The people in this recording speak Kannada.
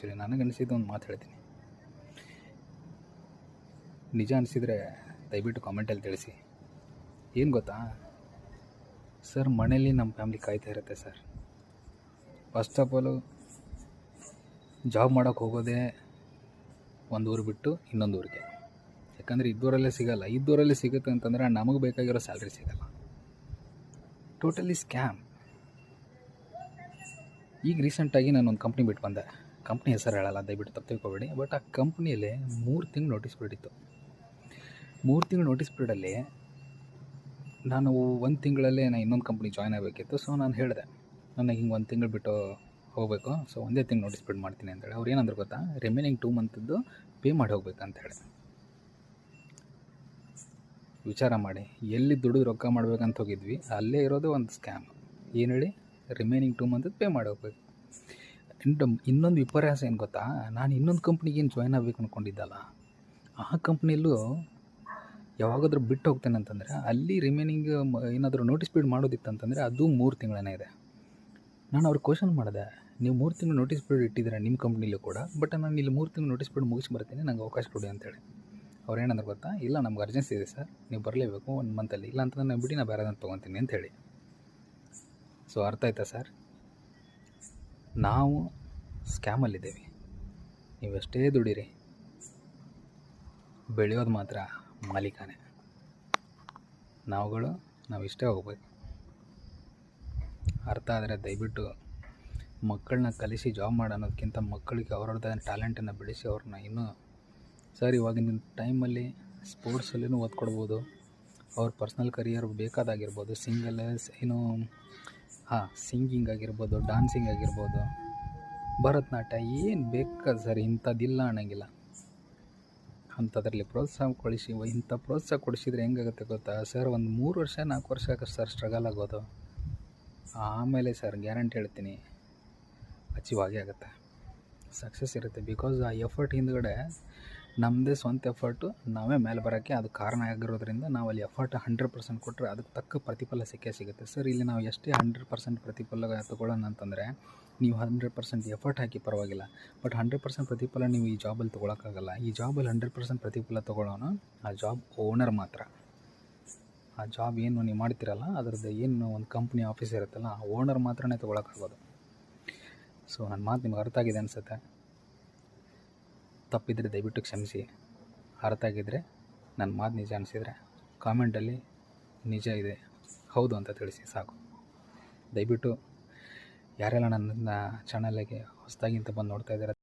ಆ್ಯಕ್ಚುಲಿ ನನಗೆ ಅನಿಸಿದ್ದು ಒಂದು ಮಾತು ಹೇಳ್ತೀನಿ. ನಿಜ ಅನಿಸಿದರೆ ದಯವಿಟ್ಟು ಕಾಮೆಂಟಲ್ಲಿ ತಿಳಿಸಿ. ಏನು ಗೊತ್ತಾ ಸರ್, ಮನೇಲಿ ನಮ್ಮ ಫ್ಯಾಮ್ಲಿ ಕಾಯ್ತಾ ಇರುತ್ತೆ sir. First of all job ಮಾಡೋಕ್ಕೆ ಹೋಗೋದೇ ಒಂದು ಊರು ಬಿಟ್ಟು ಇನ್ನೊಂದು ಊರಿಗೆ. ಯಾಕಂದರೆ ಇದ್ದೂರಲ್ಲೇ ಸಿಗೋಲ್ಲ. ಇದ್ದೂರಲ್ಲೇ ಸಿಗುತ್ತೆ ಅಂತಂದರೆ ನಮಗೆ ಬೇಕಾಗಿರೋ ಸ್ಯಾಲ್ರಿ ಸಿಗೋಲ್ಲ. Totally scam. ಈಗ ರೀಸೆಂಟಾಗಿ ನಾನೊಂದು ಕಂಪ್ನಿ ಬಿಟ್ಟು ಬಂದೆ. ಕಂಪ್ನಿ ಹೆಸರು ಹೇಳಲ್ಲ, ದಯವಿಟ್ಟು ತಪ್ಪು ತಿಳ್ಕೊಬೇಡಿ. ಬಟ್ ಆ ಕಂಪ್ನಿಯಲ್ಲಿ 3 ತಿಂಗಳು ನೋಟಿಸ್ ಪೀರಿಯಡ್ ಇತ್ತು. 3 ತಿಂಗಳು ನೋಟಿಸ್ ಪೀರಿಯಡಲ್ಲಿ ನಾನು 1 ತಿಂಗಳಲ್ಲೇ ನಾನು ಇನ್ನೊಂದು ಕಂಪ್ನಿ ಜಾಯ್ನ್ ಆಗಬೇಕಿತ್ತು. ಸೊ ನಾನು ಹೇಳಿದೆ, ನನಗೆ ಹಿಂಗೆ 1 ತಿಂಗಳು ಬಿಟ್ಟು ಹೋಗಬೇಕು, ಸೊ ಒಂದೇ ತಿಂಗಳು ನೋಟಿಸ್ ಪೀರಿಯಡ್ ಮಾಡ್ತೀನಿ ಅಂತೇಳಿ. ಅವ್ರು ಏನಂದ್ರೆ ಗೊತ್ತಾ, ರಿಮೈನಿಂಗ್ 2 ಮಂತದ್ದು ಪೇ ಮಾಡಿ ಹೋಗ್ಬೇಕಂತೇಳಿ. ವಿಚಾರ ಮಾಡಿ, ಎಲ್ಲಿ ದುಡಿದು ರೊಕ್ಕ ಮಾಡ್ಬೇಕಂತ ಹೋಗಿದ್ವಿ, ಅಲ್ಲೇ ಇರೋದು ಒಂದು ಸ್ಕ್ಯಾಮ್. ಏನು ಹೇಳಿ, ರಿಮೈನಿಂಗ್ 2 ಮಂತದ್ದು ಪೇ ಮಾಡಿ ಹೋಗ್ಬೇಕು. ಇನ್ನೊಂದು ವಿಪರ್ಯಾಸ ಏನು ಗೊತ್ತಾ, ನಾನು ಇನ್ನೊಂದು ಕಂಪ್ನಿಗೆ ಏನು ಜಾಯ್ನ್ ಆಗಬೇಕು ಅಂದ್ಕೊಂಡಿದ್ದಲ್ಲ, ಆ ಕಂಪ್ನಿಯಲ್ಲೂ ಯಾವಾಗಾದ್ರೂ ಬಿಟ್ಟು ಹೋಗ್ತೇನೆ ಅಂತಂದರೆ ಅಲ್ಲಿ ರಿಮೈನಿಂಗ್ ಏನಾದರೂ ನೋಟಿಸ್ ಪೀರಿಯಡ್ ಮಾಡೋದಿತ್ತಂತಂದರೆ ಅದು 3 ತಿಂಗಳೇ ಇದೆ. ನಾನು ಅವ್ರಿಗೆ ಕ್ವಶನ್ ಮಾಡಿದೆ, ನೀವು 3 ತಿಂಗಳು ನೋಟಿಸ್ ಪೀರಿಯಡ್ ಇಟ್ಟಿದ್ದೀರಾ ನಿಮ್ಮ ಕಂಪ್ನಿಲೂ ಕೂಡ, ಬಟ್ ನಾನು ಇಲ್ಲಿ 3 ತಿಂಗಳು ನೋಟಿಸ್ ಪೀರಿಯಡ್ ಮುಗಿಸಿ ಬರ್ತೀನಿ, ನಂಗೆ ಅವಕಾಶ ಕೊಡಿ ಅಂತೇಳಿ. ಅವ್ರು ಏನಂದ್ರೆ ಗೊತ್ತಾ, ಇಲ್ಲ ನಮ್ಗೆ ಅರ್ಜೆನ್ಸಿ ಇದೆ ಸರ್, ನೀವು ಬರಲೇಬೇಕು 1 ಮಂತಲ್ಲಿ, ಇಲ್ಲ ಅಂತಂದ್ರೆ ನಾನು ಬಿಡಿ, ನಾನು ಬೇರೆದನ್ನು ತೊಗೊತೀನಿ ಅಂತೇಳಿ. ಸೊ ಅರ್ಥ ಆಯ್ತಾ ಸರ್, ನಾವು ಸ್ಕ್ಯಾಮಲ್ಲಿದ್ದೇವೆ. ನೀವೆಷ್ಟೇ ದುಡೀರಿ, ಬೆಳೆಯೋದು ಮಾತ್ರ ಮಾಲೀಕನೇ. ನಾವು ಇಷ್ಟೇ ಹೋಗ್ಬೇಕು. ಅರ್ಥ ಆದರೆ ದಯವಿಟ್ಟು ಮಕ್ಕಳನ್ನ ಕಲಿಸಿ ಜಾಬ್ ಮಾಡೋದಕ್ಕಿಂತ ಮಕ್ಕಳಿಗೆ ಅವ್ರವ್ರದ್ದು ಟ್ಯಾಲೆಂಟನ್ನು ಬೆಳೆಸಿ ಅವ್ರನ್ನ ಇನ್ನೂ ಸರ್, ಇವಾಗಿನ ಟೈಮಲ್ಲಿ ಸ್ಪೋರ್ಟ್ಸಲ್ಲಿನೂ ಓದ್ಕೊಡ್ಬೋದು, ಅವ್ರ ಪರ್ಸ್ನಲ್ ಕರಿಯರ್ ಬೇಕಾದಾಗಿರ್ಬೋದು, ಸಿಂಗಿಂಗ್ ಆಗಿರ್ಬೋದು, ಡ್ಯಾನ್ಸಿಂಗ್ ಆಗಿರ್ಬೋದು, ಭರತನಾಟ್ಯ, ಏನು ಬೇಕಾದ ಸರ್, ಇಂಥದ್ದಿಲ್ಲ ಅನ್ನೋಂಗಿಲ್ಲ. ಅಂಥದ್ರಲ್ಲಿ ಇಂಥ ಪ್ರೋತ್ಸಾಹ ಕೊಡಿಸಿದ್ರೆ ಹೆಂಗಾಗುತ್ತೆ ಗೊತ್ತಾ ಸರ್, ಒಂದು 3 ವರ್ಷ 4 ವರ್ಷ ಸರ್ ಸ್ಟ್ರಗಲ್ ಆಗೋದು. ಆಮೇಲೆ ಸರ್ ಗ್ಯಾರಂಟಿ ಹೇಳ್ತೀನಿ, ಅಚೀವ್ ಆಗೇ ಆಗುತ್ತೆ, ಸಕ್ಸಸ್ ಇರುತ್ತೆ. ಬಿಕಾಸ್ ಆ ಎಫರ್ಟ್ ಹಿಂದ್ಗಡೆ ನಮ್ಮದೇ ಸ್ವಂತ ಎಫರ್ಟು, ನಾವೇ ಮೇಲೆ ಬರೋಕ್ಕೆ ಅದು ಕಾರಣ ಆಗಿರೋದ್ರಿಂದ ನಾವು ಅಲ್ಲಿ ಎಫರ್ಟ್ 100% ಕೊಟ್ಟರೆ ಅದಕ್ಕೆ ತಕ್ಕ ಪ್ರತಿಫಲ ಸಿಗುತ್ತೆ ಸರ್. ಇಲ್ಲಿ ನಾವು ಎಷ್ಟೇ 100% ಪ್ರತಿಫಲ ತೊಗೊಳ್ಳೋಣ ಅಂತಂದರೆ, ನೀವು 100% ಎಫರ್ಟ್ ಹಾಕಿ ಪರವಾಗಿಲ್ಲ, ಬಟ್ 100% ಪ್ರತಿಫಲ ನೀವು ಈ ಜಾಬಲ್ಲಿ ತೊಗೊಳಕ್ಕಾಗಲ್ಲ. ಈ ಜಾಬಲ್ಲಿ 100% ಪ್ರತಿಫಲ ತೊಗೊಳ್ಳೋನು ಆ ಜಾಬ್ ಓನರ್ ಮಾತ್ರ. ಆ ಜಾಬ್ ಏನು ನೀವು ಮಾಡ್ತೀರಲ್ಲ, ಅದರದ್ದು ಏನು ಒಂದು ಕಂಪ್ನಿ ಆಫೀಸ್ ಇರುತ್ತಲ್ಲ, ಆ ಓನರ್ ಮಾತ್ರನೇ ತೊಗೊಳಕ್ಕಾಗೋದು. ಸೊ ನನ್ನ ಮಾತು ನಿಮ್ಗೆ ಅರ್ಥ ಆಗಿದೆ ಅನಿಸುತ್ತೆ. ತಪ್ಪಿದರೆ ದಯವಿಟ್ಟು ಕ್ಷಮಿಸಿ. ಅರ್ಥ ಆಗಿದ್ದರೆ, ನನ್ನ ಮಾತು ನಿಜ ಅನಿಸಿದರೆ ಕಾಮೆಂಟಲ್ಲಿ ನಿಜ ಇದೆ, ಹೌದು ಅಂತ ತಿಳಿಸಿ ಸಾಕು. ದಯವಿಟ್ಟು ಯಾರೆಲ್ಲ ನನ್ನ ಚಾನಲ್ಗೆ ಹೊಸದಾಗಿ ಬಂದು ನೋಡ್ತಾ ಇದ್ದಾರೆ